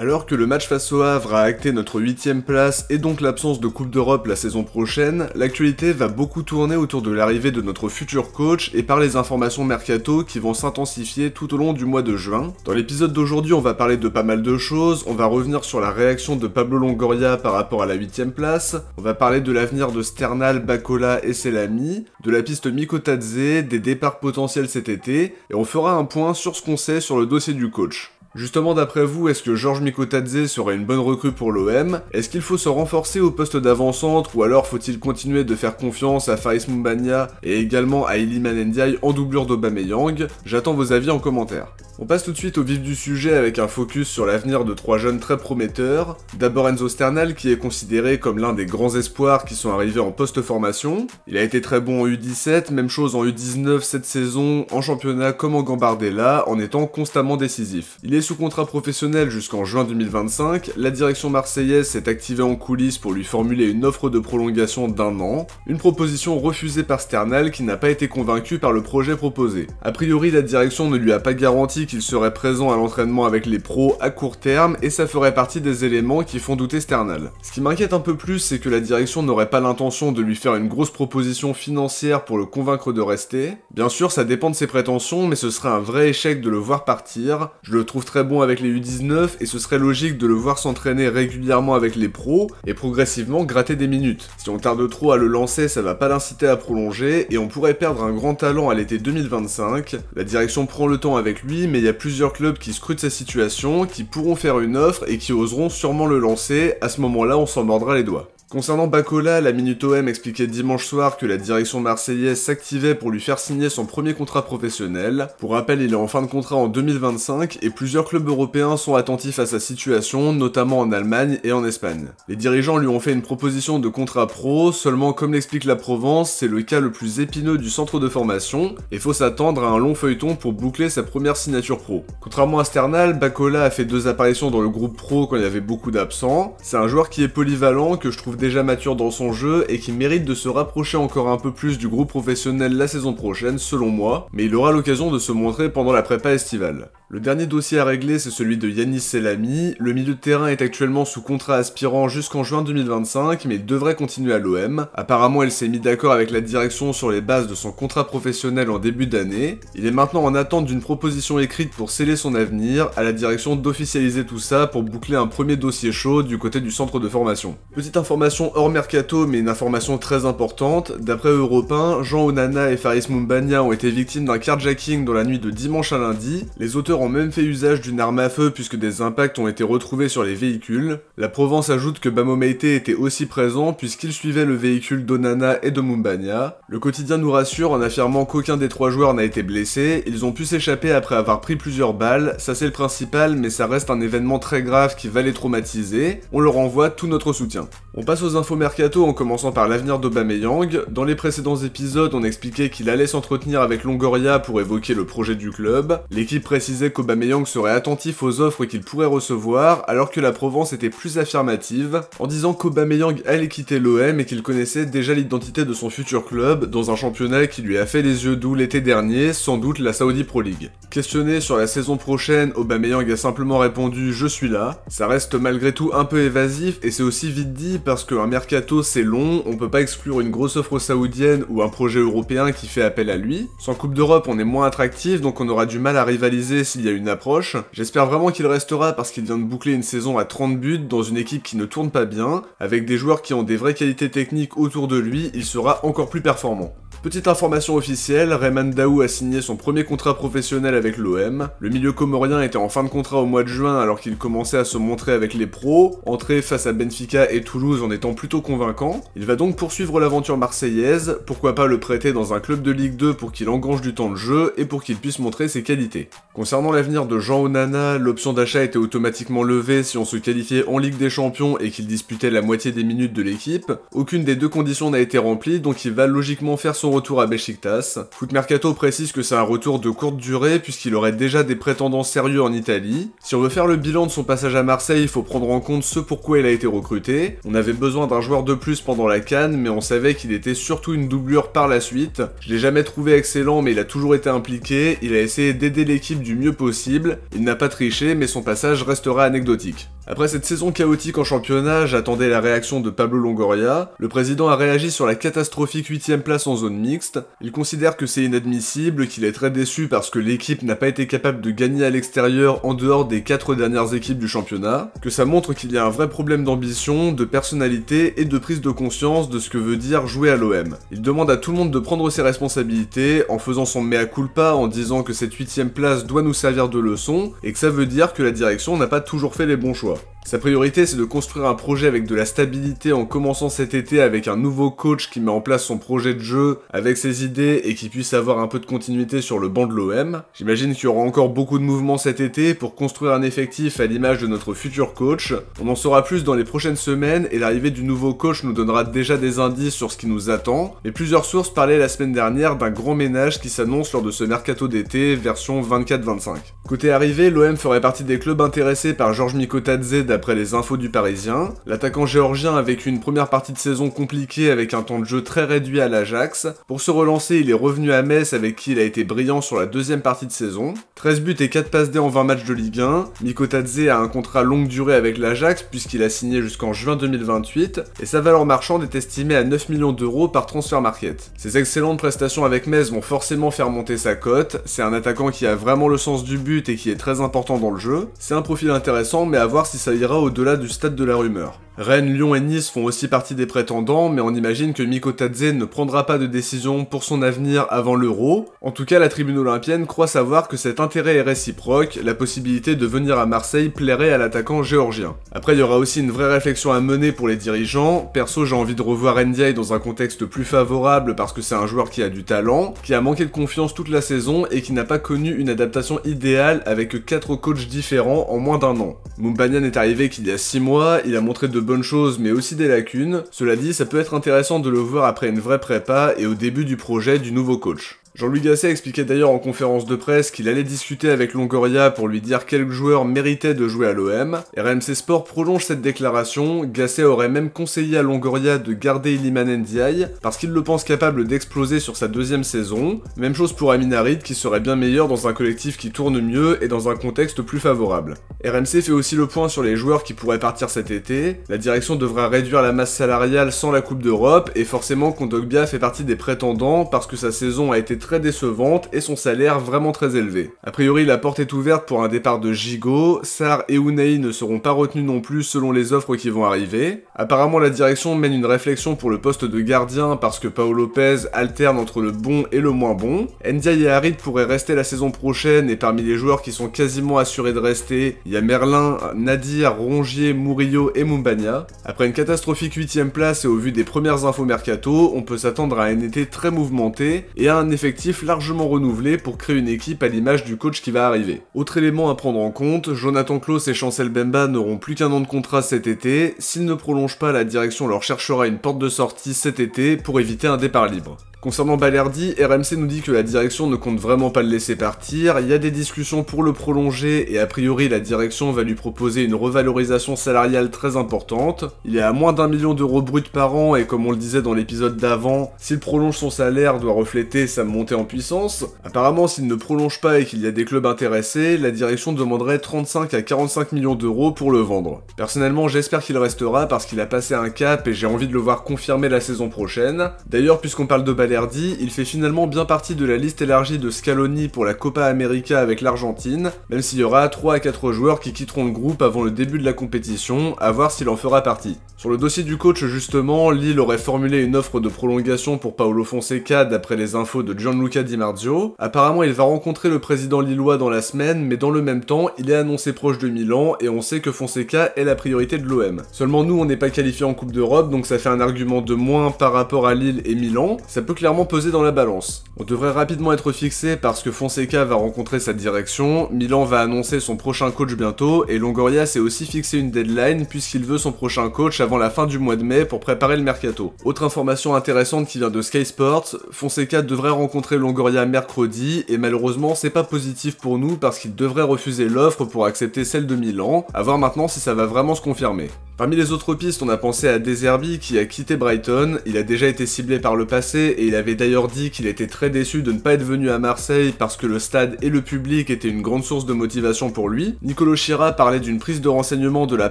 Alors que le match face au Havre a acté notre 8ème place et donc l'absence de Coupe d'Europe la saison prochaine, l'actualité va beaucoup tourner autour de l'arrivée de notre futur coach et par les informations mercato qui vont s'intensifier tout au long du mois de juin. Dans l'épisode d'aujourd'hui, on va parler de pas mal de choses, on va revenir sur la réaction de Pablo Longoria par rapport à la 8ème place, on va parler de l'avenir de Sternal, Bacola et Selami, de la piste Mikotadze, des départs potentiels cet été, et on fera un point sur ce qu'on sait sur le dossier du coach. Justement, d'après vous, est-ce que Georges Mikotadze serait une bonne recrue pour l'OM? Est-ce qu'il faut se renforcer au poste d'avant-centre ou alors faut-il continuer de faire confiance à Faris Moumbagna et également à Iliman Ndiaye en doublure d'Aubameyang? J'attends vos avis en commentaire. On passe tout de suite au vif du sujet avec un focus sur l'avenir de trois jeunes très prometteurs. D'abord Enzo Sternal qui est considéré comme l'un des grands espoirs qui sont arrivés en post-formation. Il a été très bon en U17, même chose en U19 cette saison, en championnat comme en Gambardella, en étant constamment décisif. Il est sous contrat professionnel jusqu'en juin 2025, la direction marseillaise s'est activée en coulisses pour lui formuler une offre de prolongation d'1 an, une proposition refusée par Sternal qui n'a pas été convaincu par le projet proposé. A priori, la direction ne lui a pas garanti qu'il serait présent à l'entraînement avec les pros à court terme et ça ferait partie des éléments qui font douter Sternal. Ce qui m'inquiète un peu plus, c'est que la direction n'aurait pas l'intention de lui faire une grosse proposition financière pour le convaincre de rester. Bien sûr, ça dépend de ses prétentions, mais ce serait un vrai échec de le voir partir. Je le trouve très bon avec les U19 et ce serait logique de le voir s'entraîner régulièrement avec les pros et progressivement gratter des minutes. Si on tarde trop à le lancer, ça va pas l'inciter à prolonger et on pourrait perdre un grand talent à l'été 2025. La direction prend le temps avec lui, mais il y a plusieurs clubs qui scrutent sa situation, qui pourront faire une offre et qui oseront sûrement le lancer. À ce moment-là, on s'en mordra les doigts. Concernant Bacola, la Minute OM expliquait dimanche soir que la direction marseillaise s'activait pour lui faire signer son premier contrat professionnel. Pour rappel, il est en fin de contrat en 2025 et plusieurs clubs européens sont attentifs à sa situation, notamment en Allemagne et en Espagne. Les dirigeants lui ont fait une proposition de contrat pro, seulement comme l'explique la Provence, c'est le cas le plus épineux du centre de formation et faut s'attendre à un long feuilleton pour boucler sa première signature pro. Contrairement à Sternal, Bacola a fait 2 apparitions dans le groupe pro quand il y avait beaucoup d'absents. C'est un joueur qui est polyvalent, que je trouve déjà mature dans son jeu et qui mérite de se rapprocher encore un peu plus du groupe professionnel la saison prochaine selon moi, mais il aura l'occasion de se montrer pendant la prépa estivale. Le dernier dossier à régler c'est celui de Yanis Selami, le milieu de terrain est actuellement sous contrat aspirant jusqu'en juin 2025 mais il devrait continuer à l'OM. Apparemment il s'est mis d'accord avec la direction sur les bases de son contrat professionnel en début d'année. Il est maintenant en attente d'une proposition écrite pour sceller son avenir, à la direction d'officialiser tout ça pour boucler un premier dossier chaud du côté du centre de formation. Petite information hors mercato mais une information très importante, d'après Europe 1, Jean Onana et Faris Moumbagna ont été victimes d'un carjacking dans la nuit de dimanche à lundi. Les auteurs ont même fait usage d'une arme à feu puisque des impacts ont été retrouvés sur les véhicules. La Provence ajoute que Bamo Meïté était aussi présent puisqu'il suivait le véhicule d'Onana et de Moumbagna. Le quotidien nous rassure en affirmant qu'aucun des 3 joueurs n'a été blessé, ils ont pu s'échapper après avoir pris plusieurs balles, ça c'est le principal mais ça reste un événement très grave qui va les traumatiser, on leur envoie tout notre soutien. On passe aux infos mercato en commençant par l'avenir d'Aubameyang. Dans les précédents épisodes, on expliquait qu'il allait s'entretenir avec Longoria pour évoquer le projet du club. L'équipe précisait qu'Aubameyang serait attentif aux offres qu'il pourrait recevoir, alors que la Provence était plus affirmative, en disant qu'Aubameyang allait quitter l'OM et qu'il connaissait déjà l'identité de son futur club, dans un championnat qui lui a fait les yeux doux l'été dernier, sans doute la Saudi Pro League. Questionné sur la saison prochaine, Aubameyang a simplement répondu « Je suis là ». Ça reste malgré tout un peu évasif et c'est aussi vite dit parce qu'un mercato c'est long, on peut pas exclure une grosse offre saoudienne ou un projet européen qui fait appel à lui. Sans Coupe d'Europe, on est moins attractif donc on aura du mal à rivaliser s'il y a une approche. J'espère vraiment qu'il restera parce qu'il vient de boucler une saison à 30 buts dans une équipe qui ne tourne pas bien, avec des joueurs qui ont des vraies qualités techniques autour de lui, il sera encore plus performant. Petite information officielle, Rayman Daou a signé son premier contrat professionnel avec l'OM. Le milieu comorien était en fin de contrat au mois de juin alors qu'il commençait à se montrer avec les pros, entré face à Benfica et Toulouse en étant plutôt convaincant. Il va donc poursuivre l'aventure marseillaise, pourquoi pas le prêter dans un club de Ligue 2 pour qu'il engrange du temps de jeu et pour qu'il puisse montrer ses qualités. Concernant l'avenir de Jean Onana, l'option d'achat était automatiquement levée si on se qualifiait en Ligue des Champions et qu'il disputait la moitié des minutes de l'équipe. Aucune des 2 conditions n'a été remplie donc il va logiquement faire son son retour à Beşiktaş. Foot Mercato précise que c'est un retour de courte durée puisqu'il aurait déjà des prétendants sérieux en Italie. Si on veut faire le bilan de son passage à Marseille, il faut prendre en compte ce pourquoi il a été recruté. On avait besoin d'un joueur de plus pendant la CAN, mais on savait qu'il était surtout une doublure par la suite. Je l'ai jamais trouvé excellent, mais il a toujours été impliqué, il a essayé d'aider l'équipe du mieux possible. Il n'a pas triché, mais son passage restera anecdotique. Après cette saison chaotique en championnat, j'attendais la réaction de Pablo Longoria. Le président a réagi sur la catastrophique 8ème place en zone mixte. Il considère que c'est inadmissible, qu'il est très déçu parce que l'équipe n'a pas été capable de gagner à l'extérieur en dehors des 4 dernières équipes du championnat, que ça montre qu'il y a un vrai problème d'ambition, de personnalité et de prise de conscience de ce que veut dire jouer à l'OM. Il demande à tout le monde de prendre ses responsabilités en faisant son mea culpa, en disant que cette 8ème place doit nous servir de leçon et que ça veut dire que la direction n'a pas toujours fait les bons choix. Sa priorité, c'est de construire un projet avec de la stabilité en commençant cet été avec un nouveau coach qui met en place son projet de jeu avec ses idées et qui puisse avoir un peu de continuité sur le banc de l'OM. J'imagine qu'il y aura encore beaucoup de mouvements cet été pour construire un effectif à l'image de notre futur coach. On en saura plus dans les prochaines semaines et l'arrivée du nouveau coach nous donnera déjà des indices sur ce qui nous attend. Mais plusieurs sources parlaient la semaine dernière d'un grand ménage qui s'annonce lors de ce mercato d'été version 24-25. Côté arrivée, l'OM ferait partie des clubs intéressés par Georges Mikotadze d'après les infos du Parisien. L'attaquant géorgien a vécu une première partie de saison compliquée avec un temps de jeu très réduit à l'Ajax. Pour se relancer, il est revenu à Metz avec qui il a été brillant sur la deuxième partie de saison. 13 buts et 4 passes D en 20 matchs de Ligue 1. Mikotadze a un contrat longue durée avec l'Ajax puisqu'il a signé jusqu'en juin 2028 et sa valeur marchande est estimée à 9 millions d'euros par Transfermarkt. Ses excellentes prestations avec Metz vont forcément faire monter sa cote. C'est un attaquant qui a vraiment le sens du but et qui est très important dans le jeu. C'est un profil intéressant, mais à voir si ça ira au-delà du stade de la rumeur. Rennes, Lyon et Nice font aussi partie des prétendants, mais on imagine que Mikotadze ne prendra pas de décision pour son avenir avant l'Euro. En tout cas, la tribune olympienne croit savoir que cet intérêt est réciproque, la possibilité de venir à Marseille plairait à l'attaquant géorgien. Après, il y aura aussi une vraie réflexion à mener pour les dirigeants. Perso, j'ai envie de revoir Ndiaye dans un contexte plus favorable parce que c'est un joueur qui a du talent, qui a manqué de confiance toute la saison et qui n'a pas connu une adaptation idéale avec 4 coachs différents en moins d'un an. Mumbania n'est arrivé qu'il y a 6 mois, il a montré de bonnes choses mais aussi des lacunes. Cela dit, ça peut être intéressant de le voir après une vraie prépa et au début du projet du nouveau coach. Jean-Louis Gasset expliquait d'ailleurs en conférence de presse qu'il allait discuter avec Longoria pour lui dire quel joueur méritait de jouer à l'OM. RMC Sport prolonge cette déclaration, Gasset aurait même conseillé à Longoria de garder Iliman Ndiaye parce qu'il le pense capable d'exploser sur sa deuxième saison. Même chose pour Amin Harit qui serait bien meilleur dans un collectif qui tourne mieux et dans un contexte plus favorable. RMC fait aussi le point sur les joueurs qui pourraient partir cet été. La direction devra réduire la masse salariale sans la Coupe d'Europe et forcément Kondogbia fait partie des prétendants parce que sa saison a été très décevante et son salaire vraiment très élevé. A priori, la porte est ouverte pour un départ de Gigot, Sarr et Unai ne seront pas retenus non plus selon les offres qui vont arriver. Apparemment, la direction mène une réflexion pour le poste de gardien parce que Paolo Lopez alterne entre le bon et le moins bon. Ndiaye et Harit pourraient rester la saison prochaine et parmi les joueurs qui sont quasiment assurés de rester, il y a Merlin, Nadir, Rongier, Murillo et Mumbania. Après une catastrophique 8ème place et au vu des premières infos mercato, on peut s'attendre à un été très mouvementé et à un effectif largement renouvelé pour créer une équipe à l'image du coach qui va arriver. Autre élément à prendre en compte, Jonathan Klaus et Chancel Bemba n'auront plus qu'un an de contrat cet été. S'ils ne prolongent pas, la direction leur cherchera une porte de sortie cet été pour éviter un départ libre. Concernant Balerdi, RMC nous dit que la direction ne compte vraiment pas le laisser partir, il y a des discussions pour le prolonger et a priori la direction va lui proposer une revalorisation salariale très importante. Il est à moins d'1 million d'euros brut par an et comme on le disait dans l'épisode d'avant, s'il prolonge son salaire doit refléter sa montée en puissance. Apparemment s'il ne prolonge pas et qu'il y a des clubs intéressés, la direction demanderait 35 à 45 millions d'euros pour le vendre. Personnellement j'espère qu'il restera parce qu'il a passé un cap et j'ai envie de le voir confirmer la saison prochaine. D'ailleurs puisqu'on parle de Balerdi, il fait finalement bien partie de la liste élargie de Scaloni pour la Copa América avec l'Argentine, même s'il y aura 3 à 4 joueurs qui quitteront le groupe avant le début de la compétition, à voir s'il en fera partie. Sur le dossier du coach justement, Lille aurait formulé une offre de prolongation pour Paulo Fonseca d'après les infos de Gianluca Di Marzio. Apparemment il va rencontrer le président lillois dans la semaine, mais dans le même temps, il est annoncé proche de Milan et on sait que Fonseca est la priorité de l'OM. Seulement nous on n'est pas qualifié en Coupe d'Europe, donc ça fait un argument de moins par rapport à Lille et Milan. Ça peut clairement peser dans la balance. On devrait rapidement être fixé parce que Fonseca va rencontrer sa direction, Milan va annoncer son prochain coach bientôt, et Longoria s'est aussi fixé une deadline puisqu'il veut son prochain coach avant la fin du mois de mai pour préparer le mercato. Autre information intéressante qui vient de Sky Sports, Fonseca devrait rencontrer Longoria mercredi, et malheureusement c'est pas positif pour nous parce qu'il devrait refuser l'offre pour accepter celle de Milan, à voir maintenant si ça va vraiment se confirmer. Parmi les autres pistes, on a pensé à De Zerbi qui a quitté Brighton, il a déjà été ciblé par le passé et il avait d'ailleurs dit qu'il était très déçu de ne pas être venu à Marseille parce que le stade et le public étaient une grande source de motivation pour lui. Nicolo Schira parlait d'une prise de renseignements de la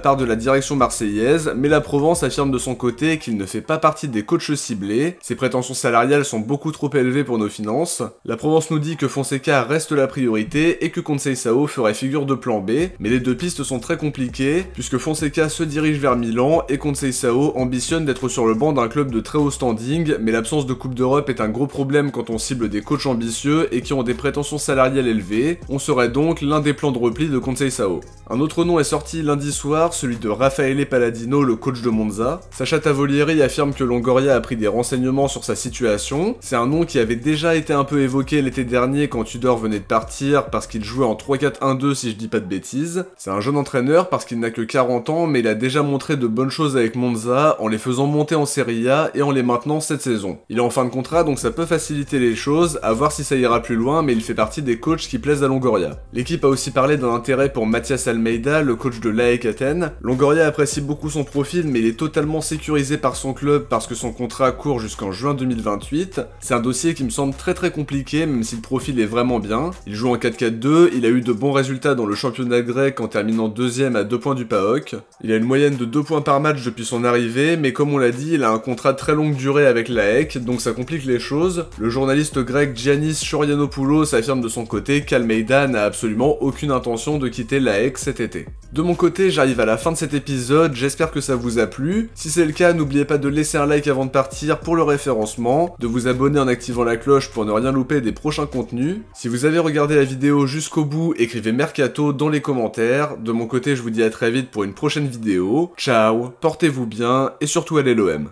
part de la direction marseillaise, mais la Provence affirme de son côté qu'il ne fait pas partie des coachs ciblés, ses prétentions salariales sont beaucoup trop élevées pour nos finances. La Provence nous dit que Fonseca reste la priorité et que Conceição ferait figure de plan B, mais les deux pistes sont très compliquées puisque Fonseca se dirige vers Milan et Conceição ambitionne d'être sur le banc d'un club de très haut standing, mais l'absence de Coupe d'Europe est un gros problème quand on cible des coachs ambitieux et qui ont des prétentions salariales élevées, on serait donc l'un des plans de repli de Conceição. Un autre nom est sorti lundi soir, celui de Raffaele Palladino, le coach de Monza. Sacha Tavolieri affirme que Longoria a pris des renseignements sur sa situation, c'est un nom qui avait déjà été un peu évoqué l'été dernier quand Tudor venait de partir parce qu'il jouait en 3-4-1-2 si je dis pas de bêtises. C'est un jeune entraîneur parce qu'il n'a que 40 ans mais il a déjà montré de bonnes choses avec Monza en les faisant monter en Serie A et en les maintenant cette saison. Il est en fin de contrat donc ça peut faciliter les choses, à voir si ça ira plus loin, mais il fait partie des coachs qui plaisent à Longoria. L'équipe a aussi parlé d'un intérêt pour Mathias Almeida, le coach de l'AEK Athènes. Longoria apprécie beaucoup son profil mais il est totalement sécurisé par son club parce que son contrat court jusqu'en juin 2028. C'est un dossier qui me semble très compliqué même si le profil est vraiment bien. Il joue en 4-4-2, il a eu de bons résultats dans le championnat grec en terminant deuxième à 2 points du PAOK. Il a une moyenne de 2 points par match depuis son arrivée, mais comme on l'a dit, il a un contrat de très longue durée avec l'AEK, donc ça complique les choses. Le journaliste grec Giannis Chorianopoulos affirme de son côté qu'Almeida n'a absolument aucune intention de quitter l'AEK cet été. De mon côté, j'arrive à la fin de cet épisode, j'espère que ça vous a plu. Si c'est le cas, n'oubliez pas de laisser un like avant de partir pour le référencement, de vous abonner en activant la cloche pour ne rien louper des prochains contenus. Si vous avez regardé la vidéo jusqu'au bout, écrivez Mercato dans les commentaires. De mon côté, je vous dis à très vite pour une prochaine vidéo. Ciao, portez-vous bien et surtout allez l'OM.